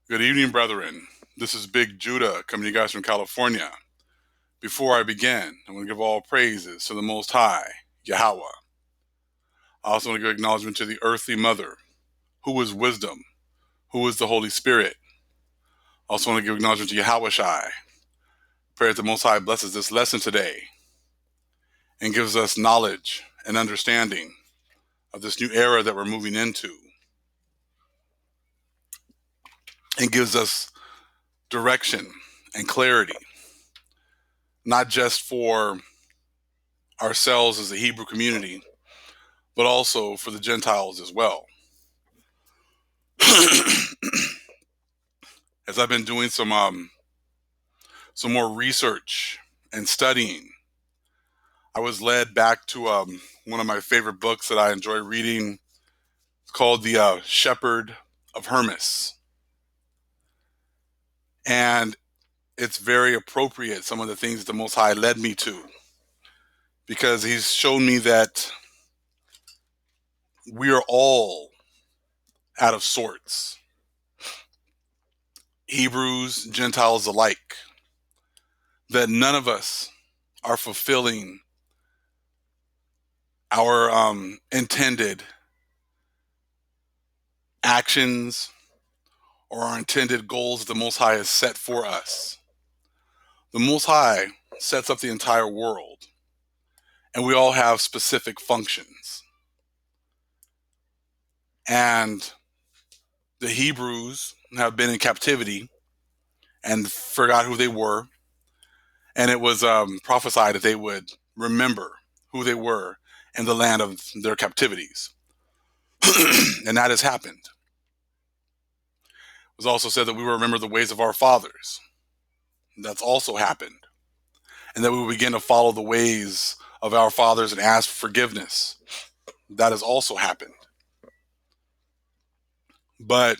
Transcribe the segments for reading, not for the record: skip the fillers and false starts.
Good evening, brethren. This is Big Judah coming to you guys from California. Before I begin, I want to give all praises to the Most High, Yahweh. I also want to give acknowledgement to the earthly mother, who is wisdom, who is the Holy Spirit. I also want to give acknowledgement to Yahweh Shai. Pray that the Most High blesses this lesson today and gives us knowledge and understanding of this new era that we're moving into, and gives us direction and clarity, not just for ourselves as a Hebrew community, but also for the Gentiles as well. As I've been doing some more research and studying, I was led back to one of my favorite books that I enjoy reading. It's called The Shepherd of Hermas. And it's very appropriate, some of the things that the Most High led me to, because he's shown me that we are all out of sorts. Hebrews, Gentiles alike. That none of us are fulfilling our intended actions or our intended goals that the Most High has set for us. The Most High sets up the entire world, and we all have specific functions. And the Hebrews have been in captivity and forgot who they were, and it was prophesied that they would remember who they were in the land of their captivities. And that has happened. It was also said that we will remember the ways of our fathers. That's also happened. And that we will begin to follow the ways of our fathers and ask for forgiveness. That has also happened. But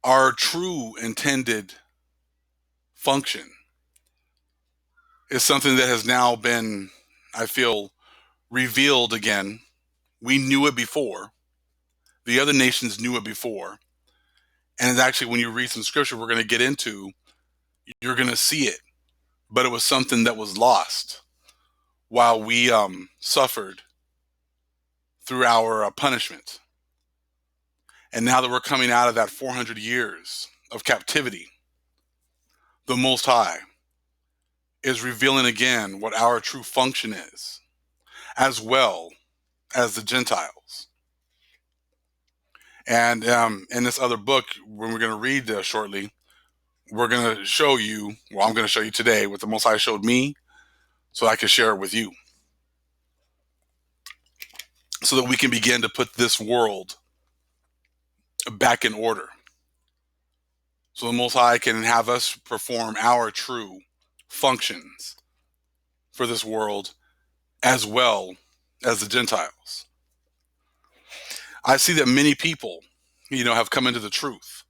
our true intended function is something that has now been, I feel, revealed again. We knew it before. The other nations knew it before. And actually, when you read some scripture we're going to get into, you're going to see it. But it was something that was lost while we suffered through our punishment. And now that we're coming out of that 400 years of captivity, the Most High is revealing again what our true function is, as well as the Gentiles. And in this other book, when we're going to read shortly, we're going to show you, well, I'm going to show you today what the Most High showed me so I can share it with you, so that we can begin to put this world back in order. So the Most High can have us perform our true functions for this world as well as the Gentiles. I see that many people, have come into the truth,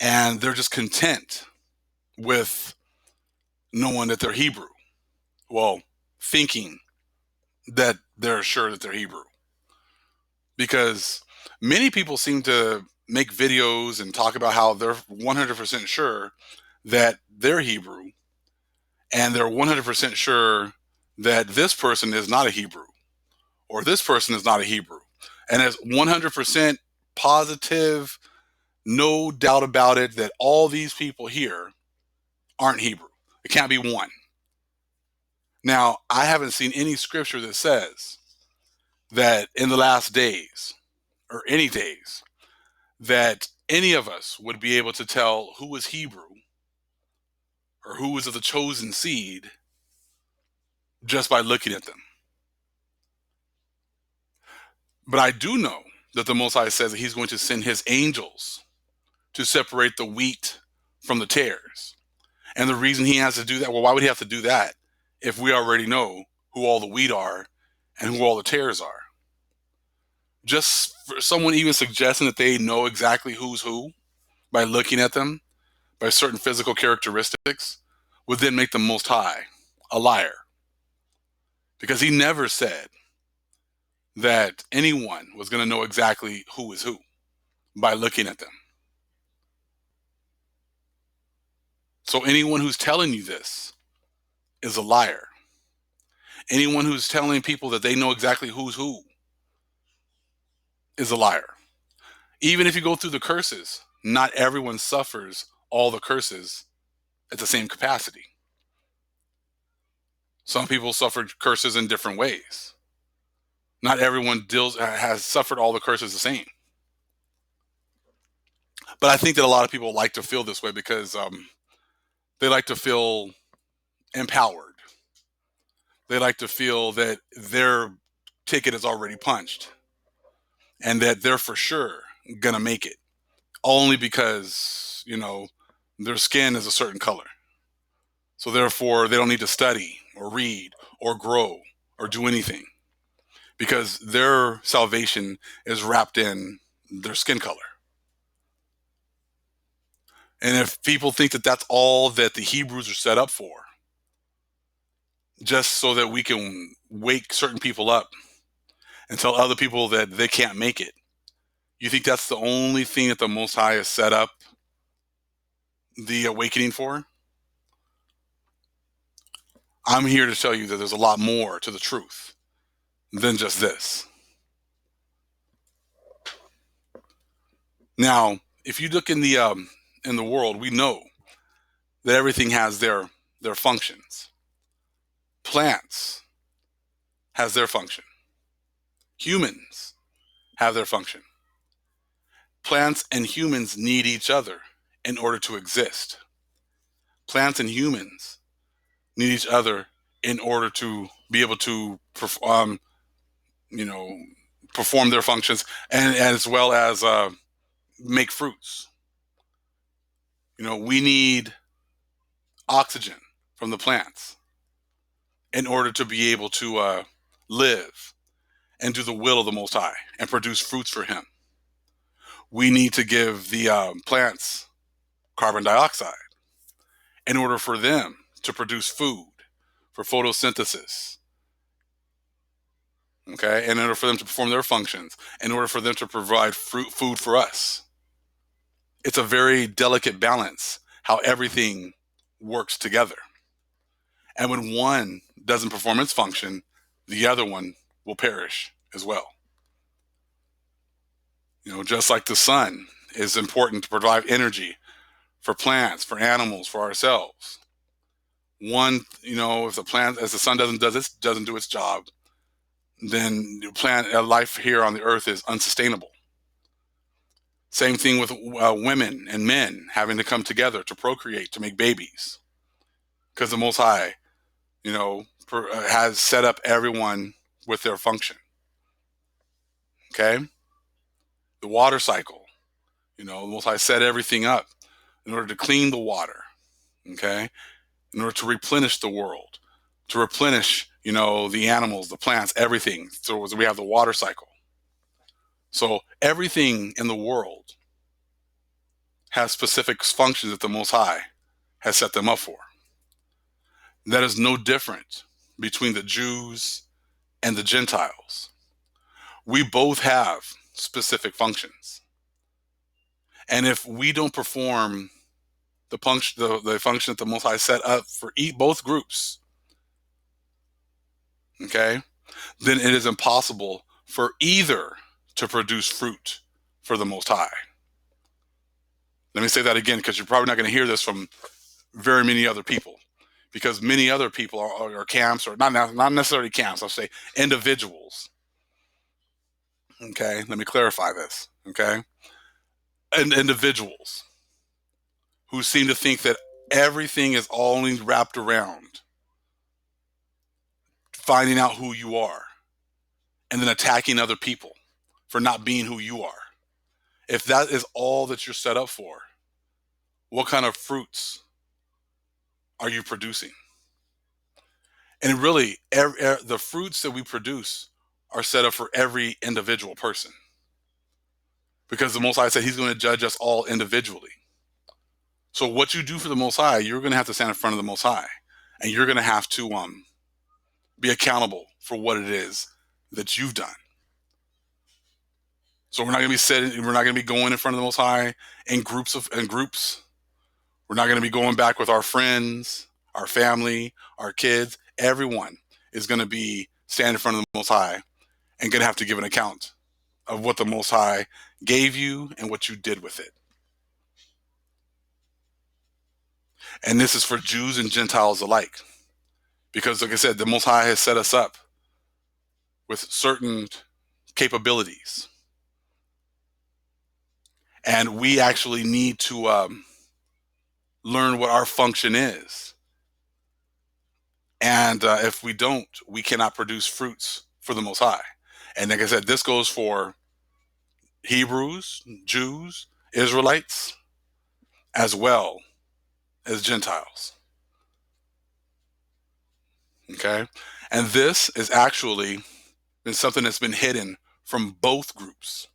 and they're just content with knowing that they're Hebrew. Well, thinking that they're sure that they're Hebrew. Because many people seem to make videos and talk about how they're 100% sure that they're Hebrew, and they're 100% sure that this person is not a Hebrew, or this person is not a Hebrew. And it's 100% positive, no doubt about it, that all these people here aren't Hebrew. It can't be one. Now, I haven't seen any scripture that says that in the last days, or any days, that any of us would be able to tell who is Hebrew or who is of the chosen seed just by looking at them. But I do know that the Most High says that he's going to send his angels to separate the wheat from the tares. And the reason he has to do that, well, why would he have to do that if we already know who all the wheat are and who all the tares are? Just for someone even suggesting that they know exactly who's who by looking at them, by certain physical characteristics, would then make the Most High a liar. Because he never said that anyone was going to know exactly who is who by looking at them. So anyone who's telling you this is a liar. Anyone who's telling people that they know exactly who's who is a liar. Even if you go through the curses, not everyone suffers all the curses at the same capacity. Some people suffer curses in different ways. Not everyone has suffered all the curses the same. But I think that a lot of people like to feel this way because they like to feel empowered. They like to feel that their ticket is already punched and that they're for sure gonna make it, only because their skin is a certain color. So therefore, they don't need to study or read or grow or do anything because their salvation is wrapped in their skin color. And if people think that that's all that the Hebrews are set up for, just so that we can wake certain people up and tell other people that they can't make it, you think that's the only thing that the Most High has set up the awakening for? I'm here to tell you that there's a lot more to the truth than just this. Now, if you look in the world, we know that everything has their functions. Plants has their function. Humans have their function. Plants and humans need each other in order to exist. Plants and humans need each other in order to be able to perform their functions, and as well as make fruits. We need oxygen from the plants in order to be able to live and do the will of the Most High and produce fruits for Him. We need to give the plants carbon dioxide in order for them to produce food for photosynthesis. Okay, in order for them to perform their functions, in order for them to provide food for us. It's a very delicate balance how everything works together. And when one doesn't perform its function, the other one will perish as well. Just like the sun is important to provide energy for plants, for animals, for ourselves. One, if the sun doesn't do its job, then life here on the earth is unsustainable. Same thing with women and men having to come together to procreate, to make babies, because the Most High, has set up everyone with their function. Okay, the water cycle. The Most High set everything up in order to clean the water. Okay, in order to replenish the world, to replenish, the animals, the plants, everything. So we have the water cycle. So everything in the world has specific functions that the Most High has set them up for. That is no different between the Jews and the Gentiles. We both have specific functions. And if we don't perform the function that the Most High set up for both groups, okay, then it is impossible for either to produce fruit for the Most High. Let me say that again, because you're probably not going to hear this from very many other people, because many other people are camps, or not necessarily camps, I'll say individuals. Okay, let me clarify this. Okay, and individuals who seem to think that everything is only wrapped around finding out who you are and then attacking other people for not being who you are. If that is all that you're set up for, what kind of fruits are you producing? And really, the fruits that we produce are set up for every individual person, because the Most High said He's going to judge us all individually. So what you do for the Most High, you're going to have to stand in front of the Most High, and you're going to have to be accountable for what it is that you've done. So we're not going to be going in front of the Most High in groups. We're not going to be going back with our friends, our family, our kids. Everyone is going to be standing in front of the Most High and going to have to give an account of what the Most High gave you and what you did with it. And this is for Jews and Gentiles alike. Because, like I said, the Most High has set us up with certain capabilities. And we actually need to learn what our function is. And if we don't, we cannot produce fruits for the Most High. And like I said, this goes for Hebrews, Jews, Israelites, as well as Gentiles. Okay? And this is actually been something that's been hidden from both groups.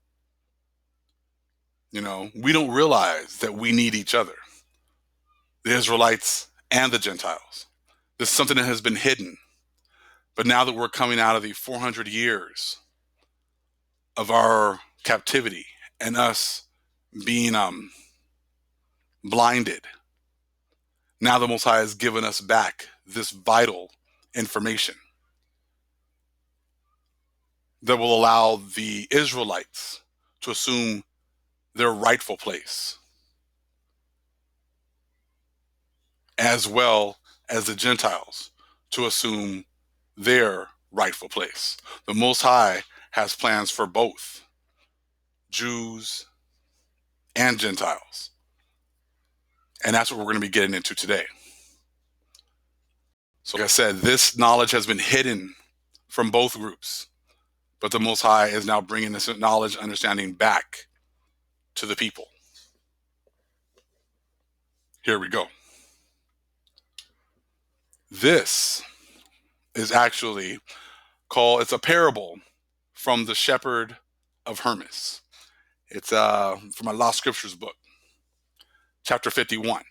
You know, we don't realize that we need each other, the Israelites and the Gentiles. This is something that has been hidden. But now that we're coming out of the 400 years of our captivity and us being blinded, now the Most High has given us back this vital information that will allow the Israelites to assume their rightful place, as well as the Gentiles to assume their rightful place. The Most High has plans for both Jews and Gentiles. And that's what we're going to be getting into today. So like I said, this knowledge has been hidden from both groups, but the Most High is now bringing this knowledge and understanding back to the people. Here we go. This is actually it's a parable from the shepherd of Hermas. It's from my Lost Scriptures book, chapter 51. I'm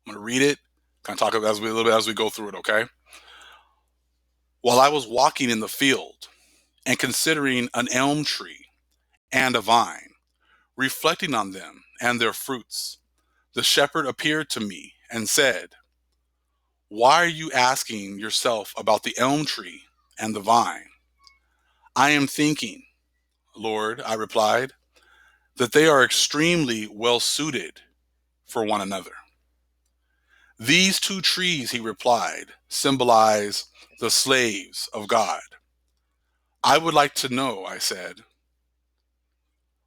going to read it, kind of talk about it a little bit as we go through it, okay? While I was walking in the field and considering an elm tree and a vine, reflecting on them and their fruits, the shepherd appeared to me and said, "Why are you asking yourself about the elm tree and the vine?" "I am thinking, Lord," I replied, "that they are extremely well suited for one another." "These two trees," he replied, "symbolize the slaves of God." "I would like to know," I said,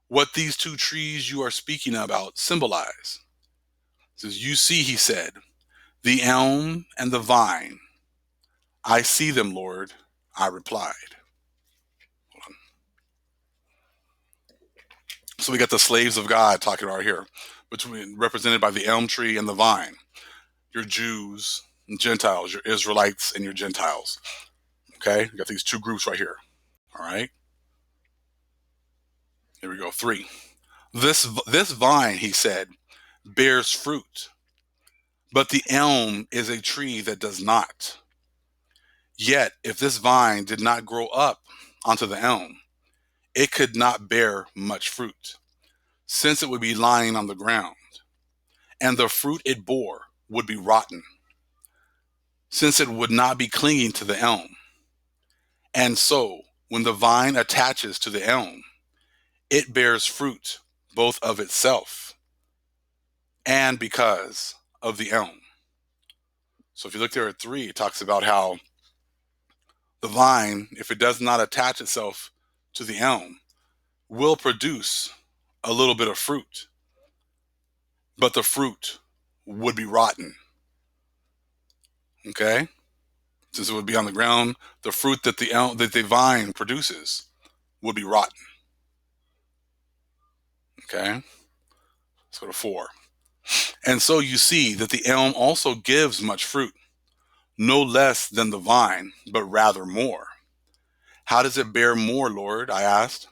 "what these two trees you are speaking about symbolize." He says, "You see," he said, "the elm and the vine." "I see them, Lord," I replied. So we got the slaves of God talking about here, represented by the elm tree and the vine. Your Jews and Gentiles, your Israelites and your Gentiles. Okay, we got these two groups right here. All right. Here we go. 3. This vine, he said, bears fruit, but the elm is a tree that does not. Yet, if this vine did not grow up onto the elm, it could not bear much fruit, since it would be lying on the ground, and the fruit it bore would be rotten, since it would not be clinging to the elm. And so, when the vine attaches to the elm, it bears fruit both of itself and because of the elm. So if you look there at 3, it talks about how the vine, if it does not attach itself to the elm, will produce a little bit of fruit, but the fruit would be rotten. Okay? Since it would be on the ground, the fruit that the vine produces would be rotten. Okay? Let's go to 4. And so you see that the elm also gives much fruit, no less than the vine, but rather more. How does it bear more, Lord? I asked.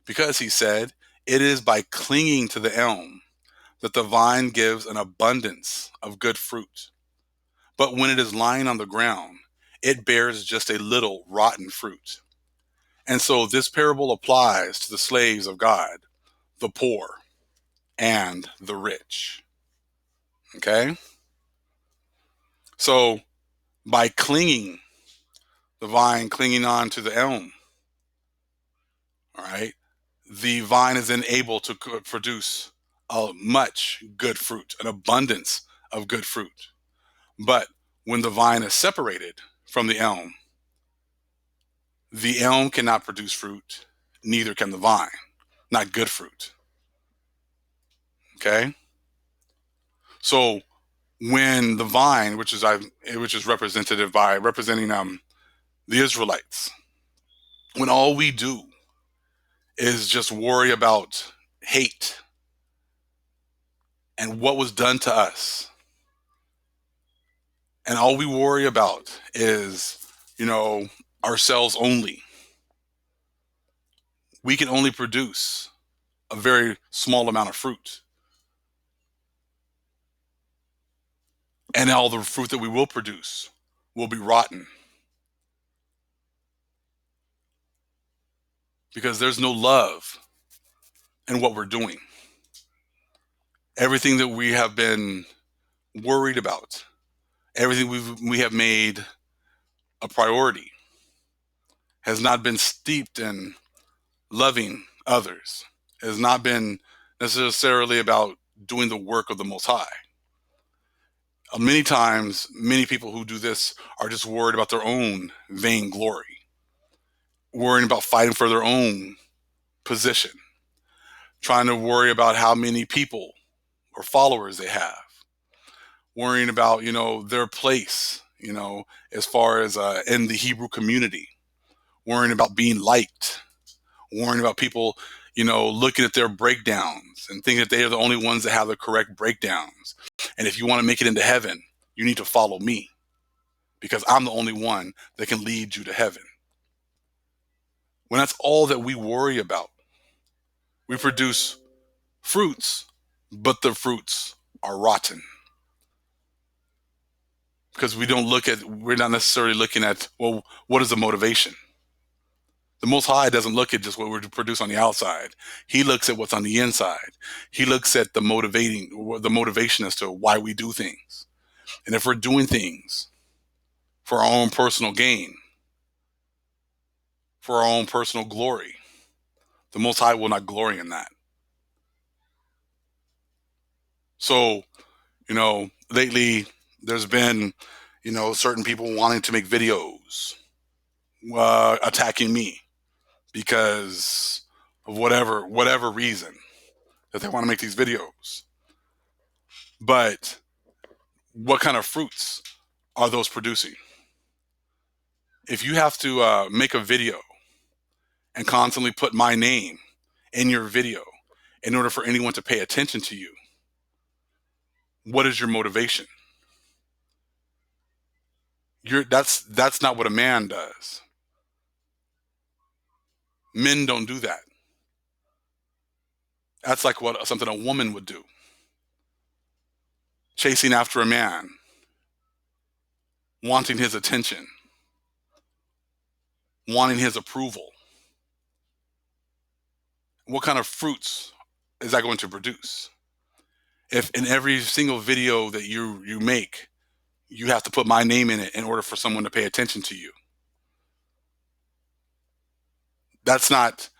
Because, he said, it is by clinging to the elm that the vine gives an abundance of good fruit. But when it is lying on the ground, it bears just a little rotten fruit. And so this parable applies to the slaves of God, the poor, and the rich. Okay? So by clinging, the vine clinging on to the elm, all right, the vine is then able to produce much good fruit, an abundance of good fruit. But when the vine is separated from the elm cannot produce fruit, neither can the vine, not good fruit. Okay? So when the vine, which is representative by representing the Israelites, when all we do is just worry about hate and what was done to us, and all we worry about is, ourselves only, we can only produce a very small amount of fruit. And all the fruit that we will produce will be rotten because there's no love in what we're doing. Everything that we have been worried about, everything we have made a priority, has not been steeped in loving others. It has not been necessarily about doing the work of the Most High. Many times, many people who do this are just worried about their own vainglory, worrying about fighting for their own position, trying to worry about how many people or followers they have, worrying about, their place, as far as in the Hebrew community, worrying about being liked, worrying about people, looking at their breakdowns and thinking that they are the only ones that have the correct breakdowns. And if you want to make it into heaven, you need to follow me because I'm the only one that can lead you to heaven. When that's all that we worry about, we produce fruits, but the fruits are rotten because we're not necessarily looking at, well, what is the motivation? The Most High doesn't look at just what we produce on the outside. He looks at what's on the inside. He looks at the motivation as to why we do things. And if we're doing things for our own personal gain, for our own personal glory, the Most High will not glory in that. So, lately there's been, certain people wanting to make videos attacking me because of whatever reason that they want to make these videos. But what kind of fruits are those producing? If you have to make a video and constantly put my name in your video in order for anyone to pay attention to you, what is your motivation? That's not what a man does. Men don't do that. That's like something a woman would do. Chasing after a man, wanting his attention, wanting his approval. What kind of fruits is that going to produce? If in every single video that you make, you have to put my name in it in order for someone to pay attention to you. That's not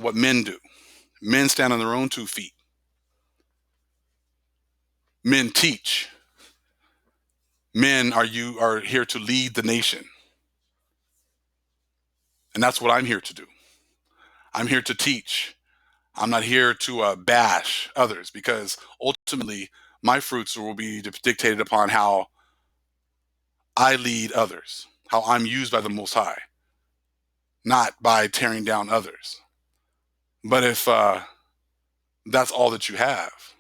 what men do. Men stand on their own 2 feet. Men teach. Men are here to lead the nation. And that's what I'm here to do. I'm here to teach. I'm not here to bash others because ultimately my fruits will be dictated upon how I lead others, how I'm used by the Most High, not by tearing down others. But if that's all that you have,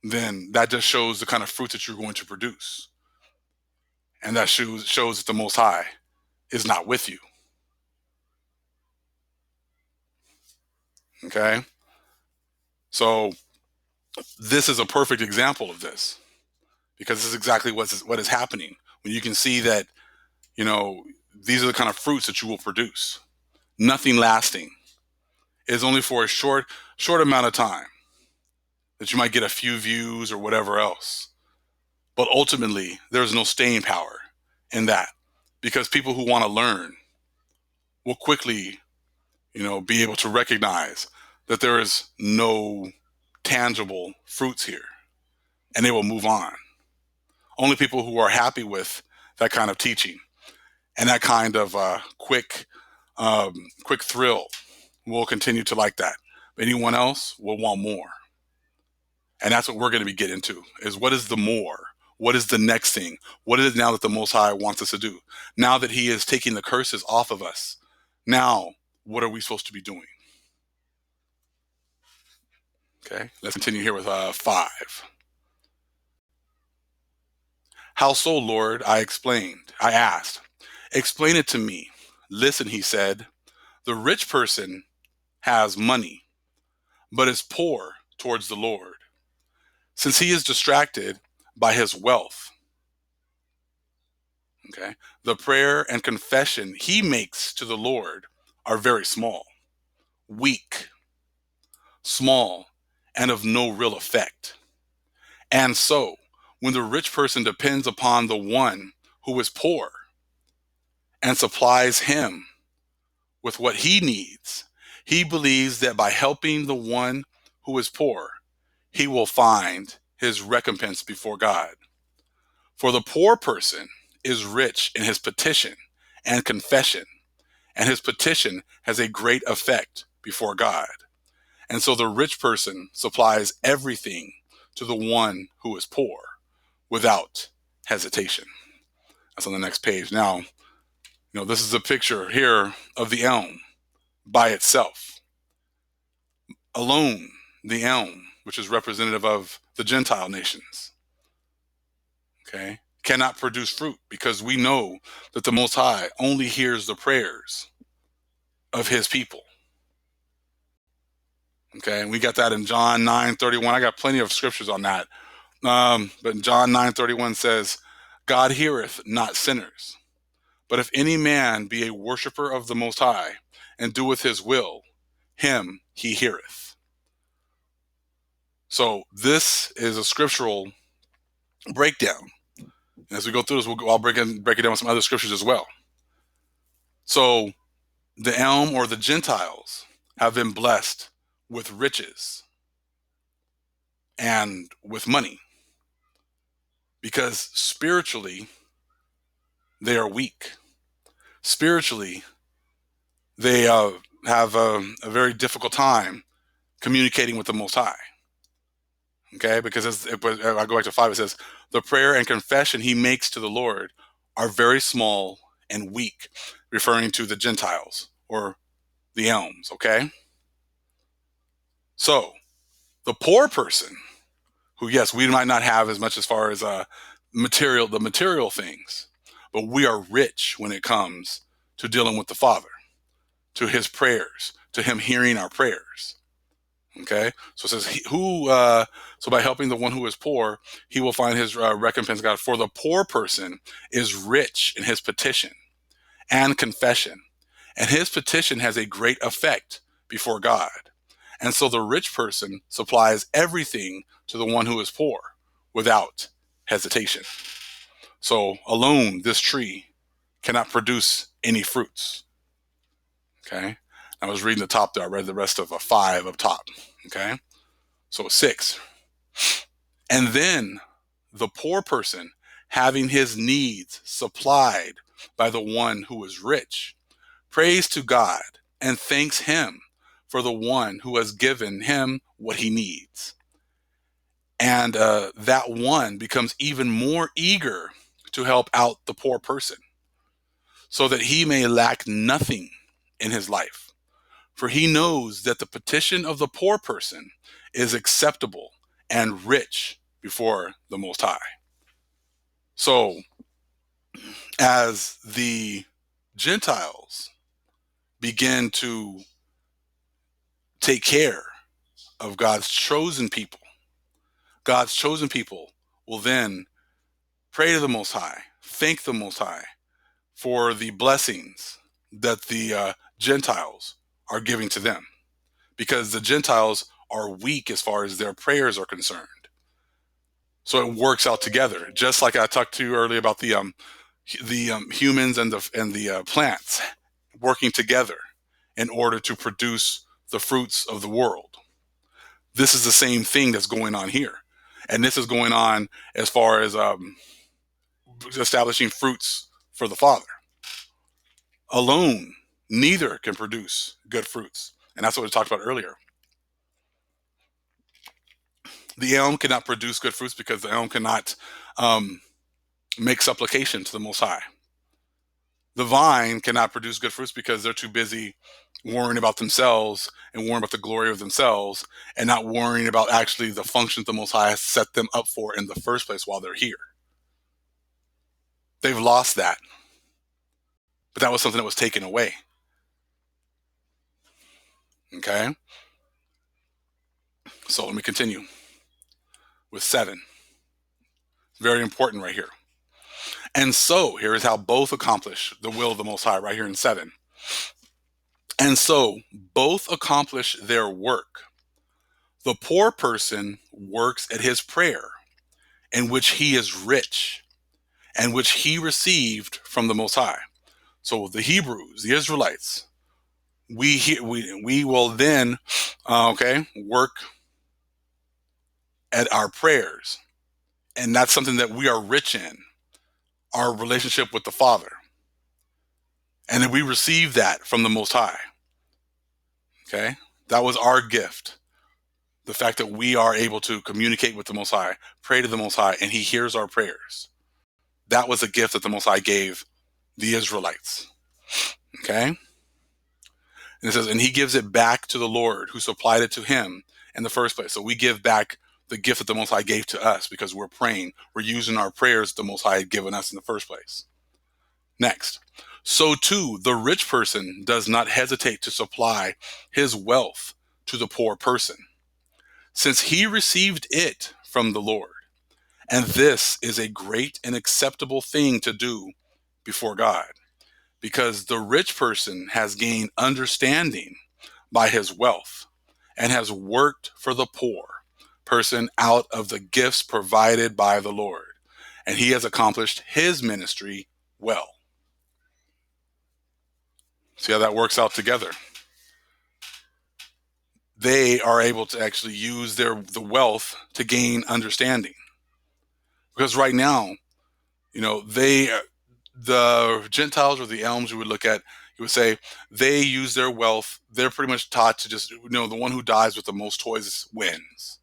then that just shows the kind of fruit that you're going to produce. And that shows that the Most High is not with you. Okay? So this is a perfect example of this because this is exactly what is happening. When you can see that, these are the kind of fruits that you will produce. Nothing lasting. It's only for a short amount of time. that you might get a few views or whatever else. But ultimately, there's no staying power in that, because people who want to learn will quickly, be able to recognize that there is no tangible fruits here, and they will move on. Only people who are happy with that kind of teaching and that kind of quick thrill will continue to like that. Anyone else will want more. And that's what we're going to be getting into, is what is the more? What is the next thing? What is it now that the Most High wants us to do? Now that he is taking the curses off of us, now what are we supposed to be doing? Okay, let's continue here with 5. How so, Lord? I asked, explain it to me. Listen, he said, the rich person has money, but is poor towards the Lord, since he is distracted by his wealth. Okay, the prayer and confession he makes to the Lord are very small, weak, small, and of no real effect. And so, when the rich person depends upon the one who is poor and supplies him with what he needs, he believes that by helping the one who is poor, he will find his recompense before God. For the poor person is rich in his petition and confession, and his petition has a great effect before God. And so the rich person supplies everything to the one who is poor without hesitation. That's on the next page. Now, this is a picture here of the elm by itself. Alone, the elm, which is representative of the Gentile nations, okay, cannot produce fruit, because we know that the Most High only hears the prayers of his people. Okay, and we got that in John 9:31. I got plenty of scriptures on that. But John 9:31 says, God heareth not sinners, but if any man be a worshiper of the Most High, and doeth his will, him he heareth. So this is a scriptural breakdown. As we go through this, I'll break it down with some other scriptures as well. So the elm, or the Gentiles, have been blessed with riches and with money, because spiritually they are weak. Spiritually, they have a very difficult time communicating with the Most High. Okay, because I go back to 5, it says, the prayer and confession he makes to the Lord are very small and weak, referring to the Gentiles, or the alms. Okay, so the poor person, who, yes, we might not have as much as far as the material things, but we are rich when it comes to dealing with the Father, to his prayers, to him hearing our prayers. Okay, so it says, so by helping the one who is poor, he will find his recompense, God. For the poor person is rich in his petition and confession, and his petition has a great effect before God. And so the rich person supplies everything to the one who is poor without hesitation. So alone, this tree cannot produce any fruits. Okay, I was reading the top there. I read the rest of 5 up top. Okay, so 6. And then the poor person, having his needs supplied by the one who is rich, prays to God and thanks him for the one who has given him what he needs. And that one becomes even more eager to help out the poor person, so that he may lack nothing in his life. For he knows that the petition of the poor person is acceptable and rich before the Most High. So, as the Gentiles begin to take care of God's chosen people will then pray to the Most High, thank the Most High for the blessings that the Gentiles are giving to them, because the Gentiles are weak as far as their prayers are concerned. So it works out together. Just like I talked to you earlier about the humans and the plants working together in order to produce the fruits of the world. This is the same thing that's going on here, and this is going on as far as establishing fruits for the Father. Alone, neither can produce good fruits, and that's what we talked about earlier. The elm cannot produce good fruits because the elm cannot make supplication to the Most High. The vine cannot produce good fruits because they're too busy worrying about themselves and worrying about the glory of themselves and not worrying about actually the functions the Most High has set them up for in the first place while they're here. They've lost that. But that was something that was taken away. Okay? So let me continue with 7. Very important right here. And so, here is how both accomplish the will of the Most High right here in 7. And so, both accomplish their work. The poor person works at his prayer, in which he is rich, and which he received from the Most High. So the Hebrews, the Israelites, we will then, work at our prayers. And that's something that we are rich in, our relationship with the Father. And then we receive that from the Most High. Okay? That was our gift. The fact that we are able to communicate with the Most High, pray to the Most High, and He hears our prayers. That was a gift that the Most High gave the Israelites. Okay? And it says, and He gives it back to the Lord who supplied it to Him in the first place. So we give back the gift that the Most High gave to us because we're praying. We're using our prayers that the Most High had given us in the first place. Next. So too, the rich person does not hesitate to supply his wealth to the poor person, since he received it from the Lord. And this is a great and acceptable thing to do before God, because the rich person has gained understanding by his wealth and has worked for the poor person out of the gifts provided by the Lord, and he has accomplished his ministry well. See how that works out together? They are able to actually use the wealth to gain understanding. Because right now, the Gentiles or the alms you would look at, you would say they use their wealth. They're pretty much taught to just, the one who dies with the most toys wins.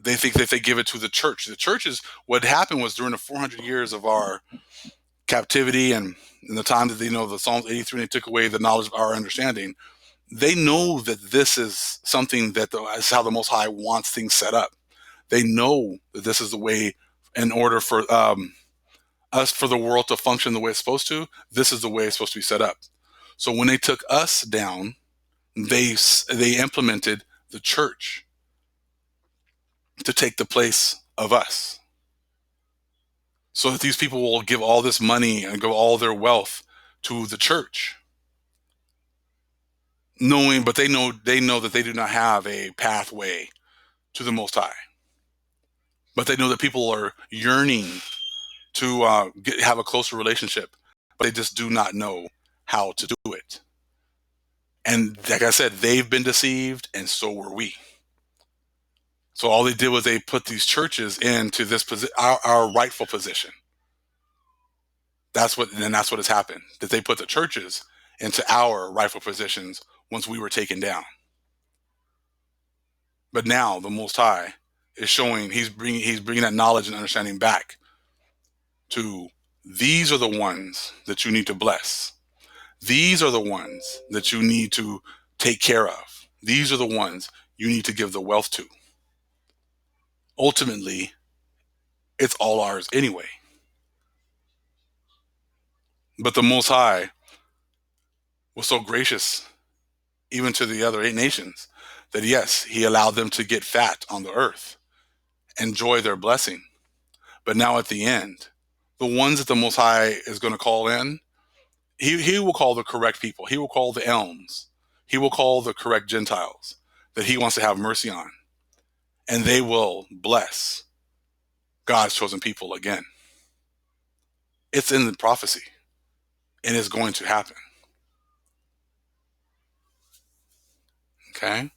They think that if they give it to the church is, what happened was during the 400 years of our captivity and in the time that the Psalms 83, they took away the knowledge of our understanding. They know that this is something that is how the Most High wants things set up. They know that this is the way, in order for for the world to function the way it's supposed to, this is the way it's supposed to be set up. So when they took us down, they implemented the church to take the place of us. So that these people will give all this money and give all their wealth to the church, but they know that they do not have a pathway to the Most High. But they know that people are yearning to have a closer relationship, but they just do not know how to do it. And like I said, they've been deceived, and so were we. So all they did was they put these churches into this our rightful position. That's what has happened. That they put the churches into our rightful positions once we were taken down. But now the Most High is showing he's bringing that knowledge and understanding back to, these are the ones that you need to bless. These are the ones that you need to take care of. These are the ones you need to give the wealth to. Ultimately, it's all ours anyway. But the Most High was so gracious, even to the other 8 nations, that yes, He allowed them to get fat on the earth, enjoy their blessing. But now at the end, the ones that the Most High is going to call in, He will call the correct people. He will call the alms. He will call the correct Gentiles that he wants to have mercy on, and they will bless God's chosen people again. It's in the prophecy, and it's going to happen. Okay?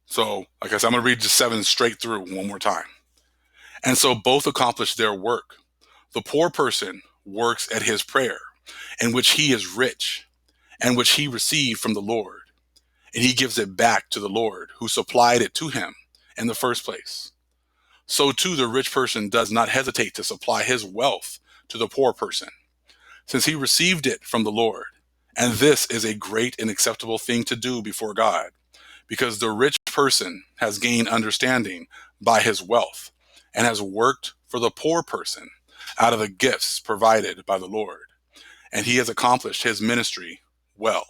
So, like I said, I'm going to read just 7 straight through one more time. And so both accomplish their work. The poor person works at his prayer, in which he is rich, and which he received from the Lord, and he gives it back to the Lord, who supplied it to him in the first place. So too the rich person does not hesitate to supply his wealth to the poor person, since he received it from the Lord. And this is a great and acceptable thing to do before God, because the rich person has gained understanding by his wealth, and has worked for the poor person out of the gifts provided by the Lord, and he has accomplished his ministry well.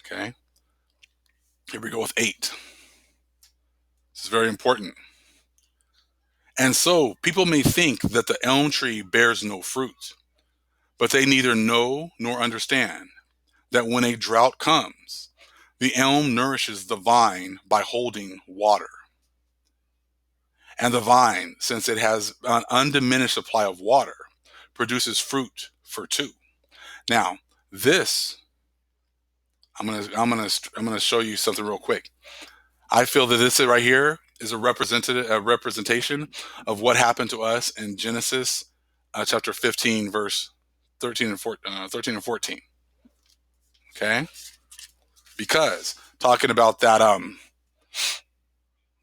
Okay, here we go with 8. This is very important. And so people may think that the elm tree bears no fruit, but they neither know nor understand that when a drought comes, the elm nourishes the vine by holding water. And the vine, since it has an undiminished supply of water, produces fruit for 2. Now, this I'm gonna show you something real quick. I feel that this right here is a representation of what happened to us in Genesis chapter 15, verse 13 and 14. Okay, because talking about that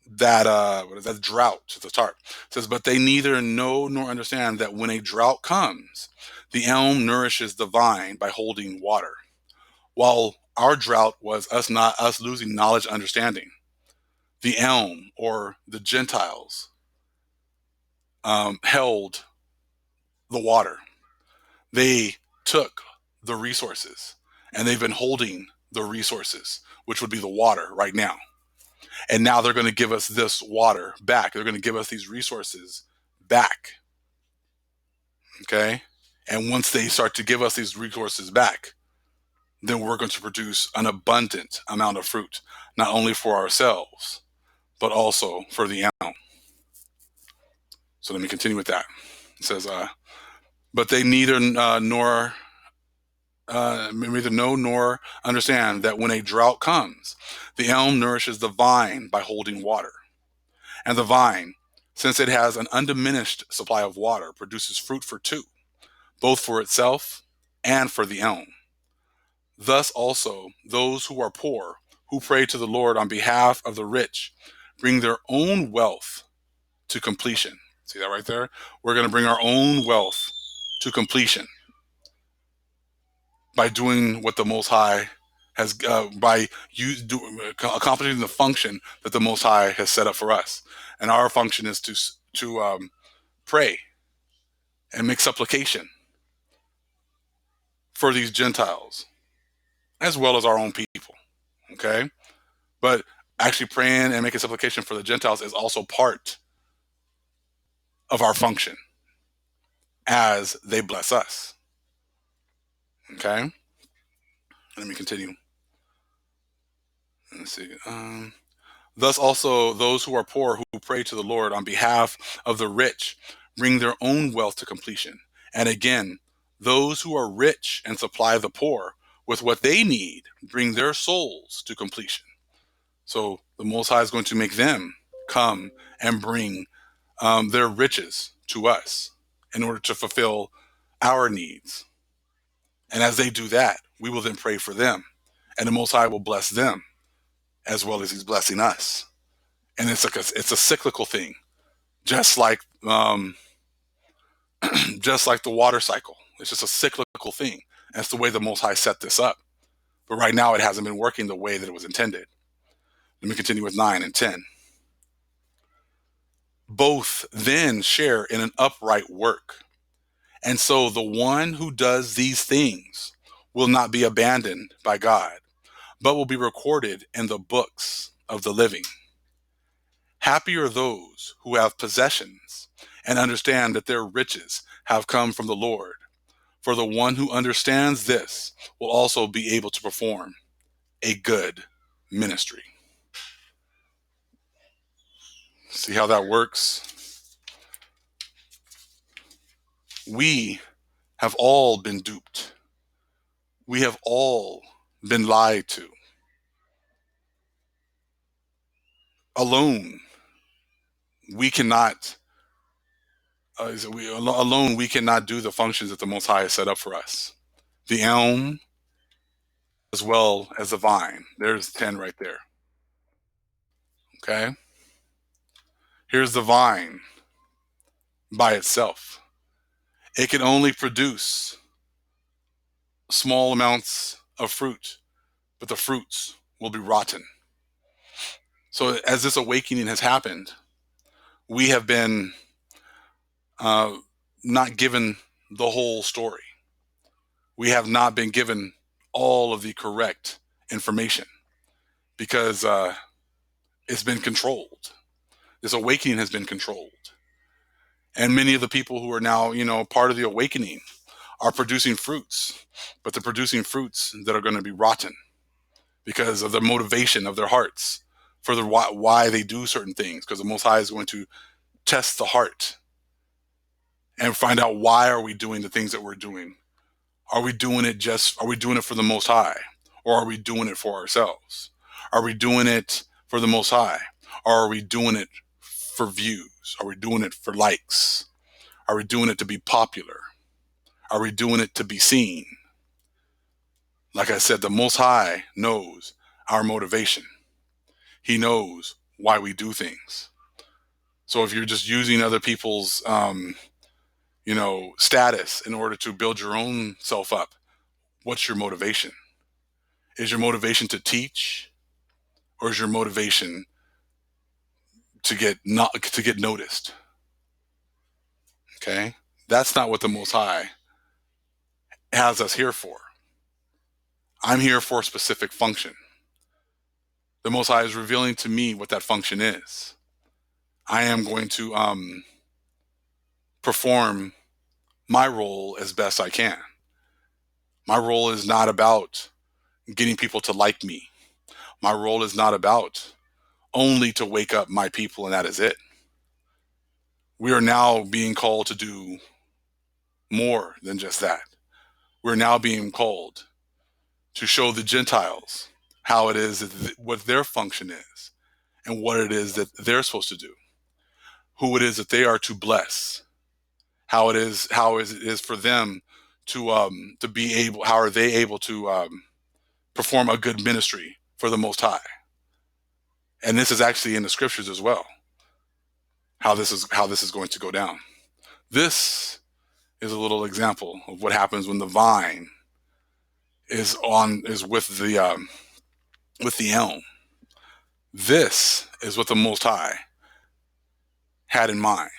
what is that drought, the tarp, it says, but they neither know nor understand that when a drought comes, the elm nourishes the vine by holding water. While our drought was us losing knowledge, understanding, the elm or the Gentiles held the water. They took the resources, and they've been holding the resources, which would be the water right now. And now they're going to give us this water back. They're going to give us these resources back. Okay? And once they start to give us these resources back, then we're going to produce an abundant amount of fruit, not only for ourselves, but also for the elm. So let me continue with that. It says, but they neither know nor understand that when a drought comes, the elm nourishes the vine by holding water. And the vine, since it has an undiminished supply of water, produces fruit for 2, both for itself and for the elm. Thus also those who are poor, who pray to the Lord on behalf of the rich, bring their own wealth to completion. See that right there? We're going to bring our own wealth to completion by doing what the Most High has, accomplishing the function that the Most High has set up for us. And our function is to pray and make supplication for these Gentiles, as well as our own people. Okay? But actually praying and making supplication for the Gentiles is also part of our function as they bless us. Okay? Let me continue. Let's see. Thus also those who are poor, who pray to the Lord on behalf of the rich, bring their own wealth to completion. And again, those who are rich and supply the poor with what they need, bring their souls to completion. So the Most High is going to make them come and bring their riches to us in order to fulfill our needs. And as they do that, we will then pray for them, and the Most High will bless them as well as He's blessing us. And it's a cyclical thing, just like just like the water cycle. It's just a cyclical thing. That's the way the Most High set this up. But right now, it hasn't been working the way that it was intended. Let me continue with 9 and 10. Both then share in an upright work. And so the one who does these things will not be abandoned by God, but will be recorded in the books of the living. Happy are those who have possessions and understand that their riches have come from the Lord. For the one who understands this will also be able to perform a good ministry. See how that works? We have all been duped. We have all been lied to. Alone, we cannot. Alone, we cannot do the functions that the Most High has set up for us. The elm, as well as the vine. There's 10 right there. Okay. Here's the vine by itself. It can only produce small amounts of fruit, but the fruits will be rotten. So as this awakening has happened, we have been not given the whole story. We have not been given all of the correct information because it's been controlled. This awakening has been controlled. And many of the people who are now, part of the awakening are producing fruits, but they're producing fruits that are going to be rotten because of the motivation of their hearts for why they do certain things, because the Most High is going to test the heart and find out why are we doing the things that we're doing. Are we doing it for the Most High, or are we doing it for ourselves? Are we doing it for the Most High, or are we doing it for views? Are we doing it for likes? Are we doing it to be popular? Are we doing it to be seen? Like I said, the Most High knows our motivation. He knows why we do things. So if you're just using other people's, status in order to build your own self up, what's your motivation? Is your motivation to teach, or is your motivation to get noticed? Okay, that's not what the Most High has us here for. I'm here for a specific function. The Most High is revealing to me what that function is. I am going to perform my role as best I can. My role is not about getting people to like me. My role is not about only to wake up my people and that is it. We are now being called to do more than just that. We're now being called to show the Gentiles how it is, what their function is, and what it is that they're supposed to do, who it is that they are to bless, how it is for them to be able, how are they able to perform a good ministry for the Most High. And this is actually in the scriptures as well, how this is going to go down. This is a little example of what happens when the vine is with the elm. This is what the Most High had in mind.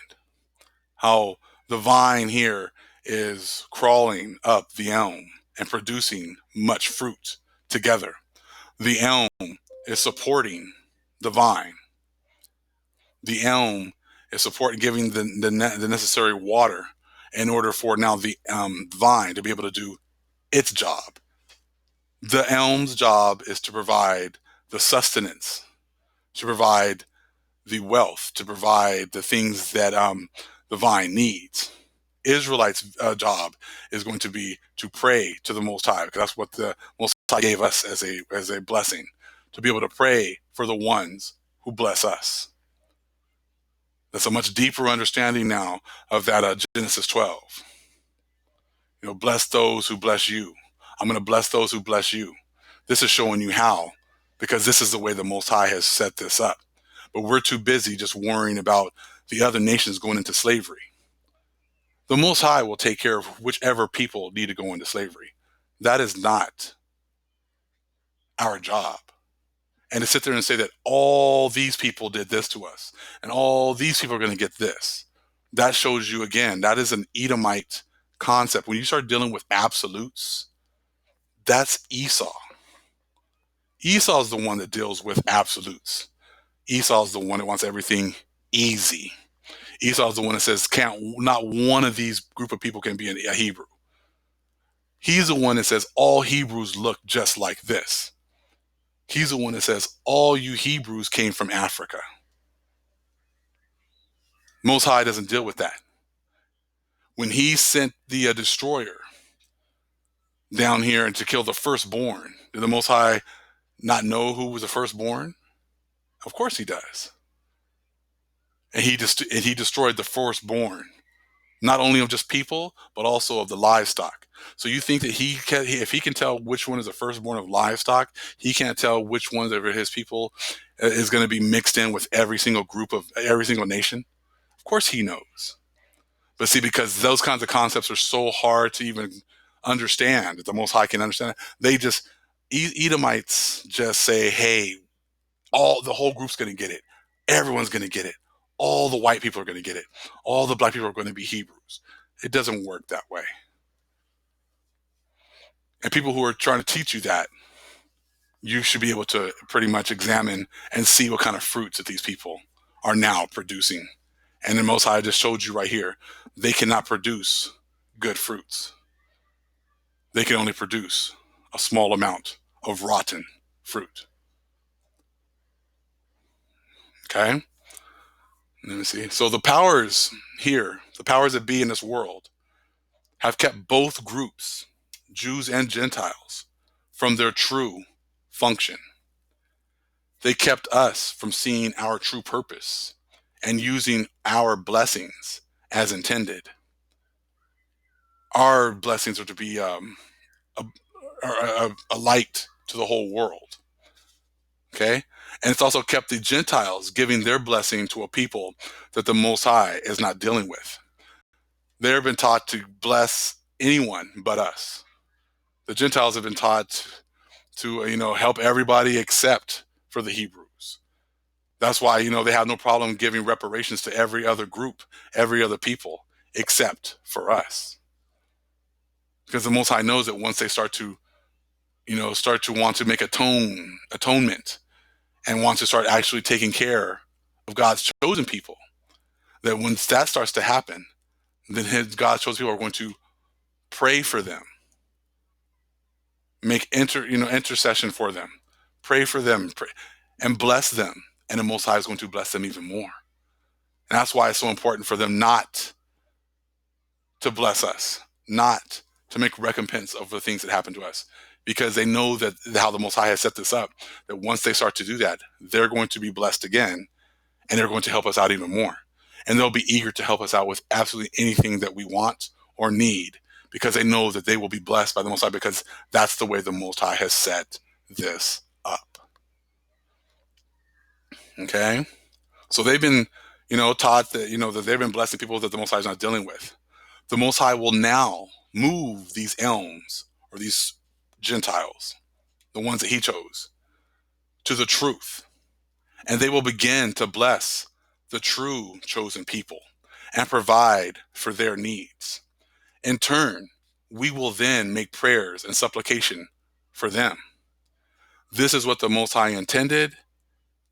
How the vine here is crawling up the elm and producing much fruit together. The elm is supporting the vine. The elm is giving the necessary water in order for now the vine to be able to do its job. The elm's job is to provide the sustenance, to provide the wealth, to provide the things that the vine needs. Israelites' job is going to be to pray to the Most High, because that's what the Most High gave us as a blessing, to be able to pray for the ones who bless us. That's a much deeper understanding now of that Genesis 12. Bless those who bless you. I'm going to bless those who bless you. This is showing you how, because this is the way the Most High has set this up. But we're too busy just worrying about the other nations going into slavery. The Most High will take care of whichever people need to go into slavery. That is not our job. And to sit there and say that all these people did this to us and all these people are going to get this, that shows you again, that is an Edomite concept. When you start dealing with absolutes, that's Esau. Esau is the one that deals with absolutes. Esau is the one that wants everything easy. Esau is the one that says, not one of these group of people can be a Hebrew. He's the one that says all Hebrews look just like this. He's the one that says, all you Hebrews came from Africa. Most High doesn't deal with that. When he sent the destroyer down here and to kill the firstborn, did the Most High not know who was the firstborn? Of course he does. And he destroyed the firstborn, not only of just people, but also of the livestock. So you think that if he can tell which one is the firstborn of livestock, he can't tell which one of his people is going to be mixed in with every single group of every single nation? Of course he knows. But see, because those kinds of concepts are so hard to even understand, that the Most High can understand it, they just, Edomites just say, hey, the whole group's going to get it. Everyone's going to get it. All the white people are going to get it. All the black people are going to be Hebrews. It doesn't work that way. And people who are trying to teach you that, you should be able to pretty much examine and see what kind of fruits that these people are now producing. And the Most High just showed you right here, they cannot produce good fruits. They can only produce a small amount of rotten fruit. Okay? Let me see. So the powers here, the powers that be in this world, have kept both groups, Jews and Gentiles, from their true function. They kept us from seeing our true purpose and using our blessings as intended. Our blessings are to be a light to the whole world. Okay? And it's also kept the Gentiles giving their blessing to a people that the Most High is not dealing with. They've been taught to bless anyone but us. The Gentiles have been taught to, help everybody except for the Hebrews. That's why, they have no problem giving reparations to every other group, every other people, except for us. Because the Most High knows that once they start to want to make atonement and want to start actually taking care of God's chosen people, that once that starts to happen, then God's chosen people are going to pray for them, make intercession for them, pray for them, and bless them. And the Most High is going to bless them even more. And that's why it's so important for them not to bless us, not to make recompense of the things that happen to us, because they know that how the Most High has set this up, that once they start to do that, they're going to be blessed again, and they're going to help us out even more. And they'll be eager to help us out with absolutely anything that we want or need, because they know that they will be blessed by the Most High, because that's the way the Most High has set this up. Okay? So they've been, taught that, that they've been blessing people that the Most High is not dealing with. The Most High will now move these alms, or these Gentiles, the ones that he chose, to the truth. And they will begin to bless the true chosen people and provide for their needs. In turn, we will then make prayers and supplication for them. This is what the Most High intended,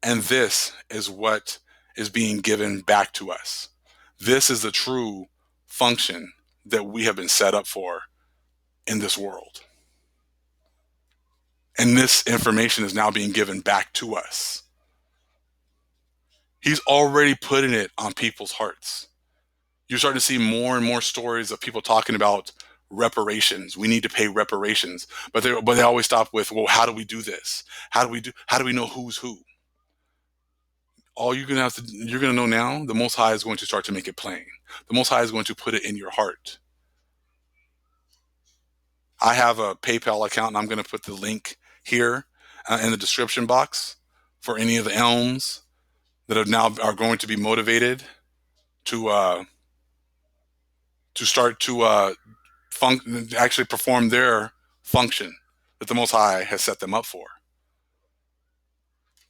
and this is what is being given back to us. This is the true function that we have been set up for in this world. And this information is now being given back to us. He's already putting it on people's hearts. You're starting to see more and more stories of people talking about reparations. We need to pay reparations, but they always stop with, well, how do we do this? How do we know who's who? All you're gonna know now, the Most High is going to start to make it plain. The Most High is going to put it in your heart. I have a PayPal account, and I'm going to put the link here in the description box for any of the alms that are going to be motivated to start to actually perform their function that the Most High has set them up for.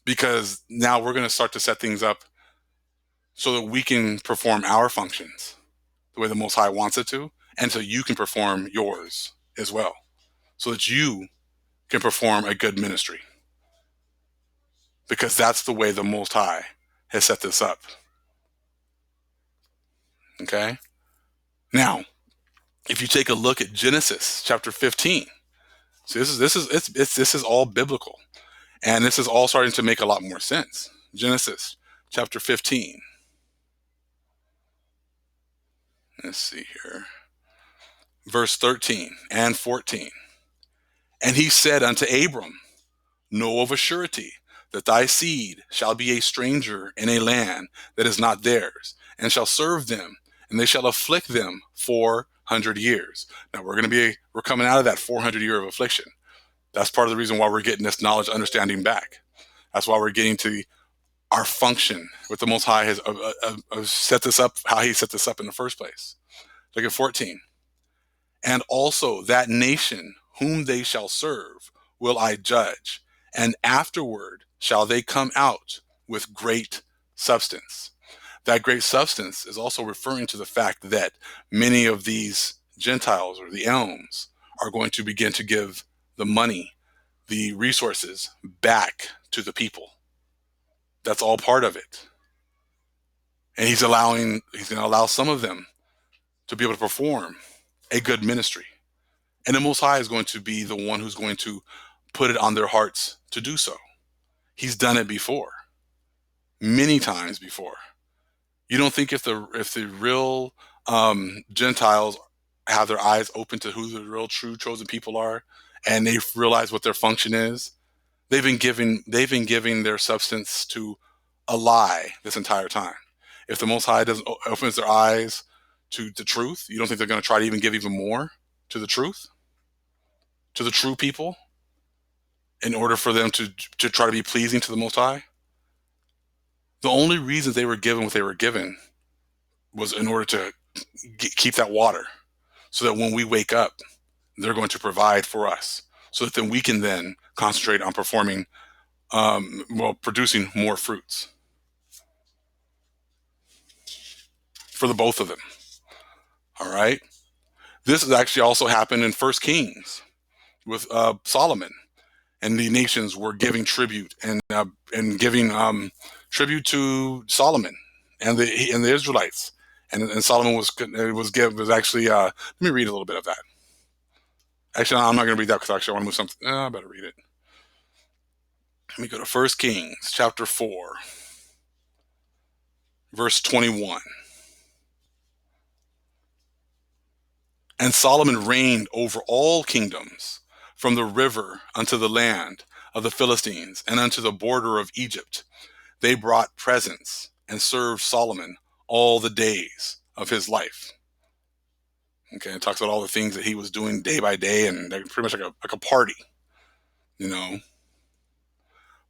Because now we're going to start to set things up so that we can perform our functions the way the Most High wants it to, and so you can perform yours as well, so that you can perform a good ministry. Because that's the way the Most High has set this up. Okay? Now, if you take a look at Genesis chapter 15, so this is all biblical. And this is all starting to make a lot more sense. Genesis chapter 15. Let's see here. Verse 13 and 14. And he said unto Abram, know of a surety that thy seed shall be a stranger in a land that is not theirs, and shall serve them, and they shall afflict them 400 years. Now we're coming out of that 400-year of affliction. That's part of the reason why we're getting this knowledge, understanding back. That's why we're getting to our function with the Most High has set this up, how he set this up in the first place. Look at 14. And also that nation whom they shall serve will I judge, and afterward shall they come out with great substance. That great substance is also referring to the fact that many of these Gentiles or the alms are going to begin to give the money, the resources back to the people. That's all part of it. And he's going to allow some of them to be able to perform a good ministry. And the Most High is going to be the one who's going to put it on their hearts to do so. He's done it before, many times before. You don't think if the real Gentiles have their eyes open to who the real true chosen people are, and they realize what their function is, they've been giving their substance to a lie this entire time. If the Most High doesn't opens their eyes to the truth, you don't think they're going to try to even give even more to the truth, to the true people, in order for them to try to be pleasing to the Most High? The only reason they were given what they were given was in order to keep that water, so that when we wake up, they're going to provide for us, so that then we can then concentrate on performing, producing more fruits for the both of them. All right. This has actually also happened in 1 Kings with Solomon, and the nations were giving tribute and giving tribute to Solomon and the Israelites, and Solomon was actually. Let me read a little bit of that. Actually, I'm not going to read that because actually I want to move something. I better read it. Let me go to 1 Kings chapter 4, verse 21. And Solomon reigned over all kingdoms, from the river unto the land of the Philistines, and unto the border of Egypt. They brought presents and served Solomon all the days of his life. Okay, it talks about all the things that he was doing day by day, and they're pretty much like a party, you know.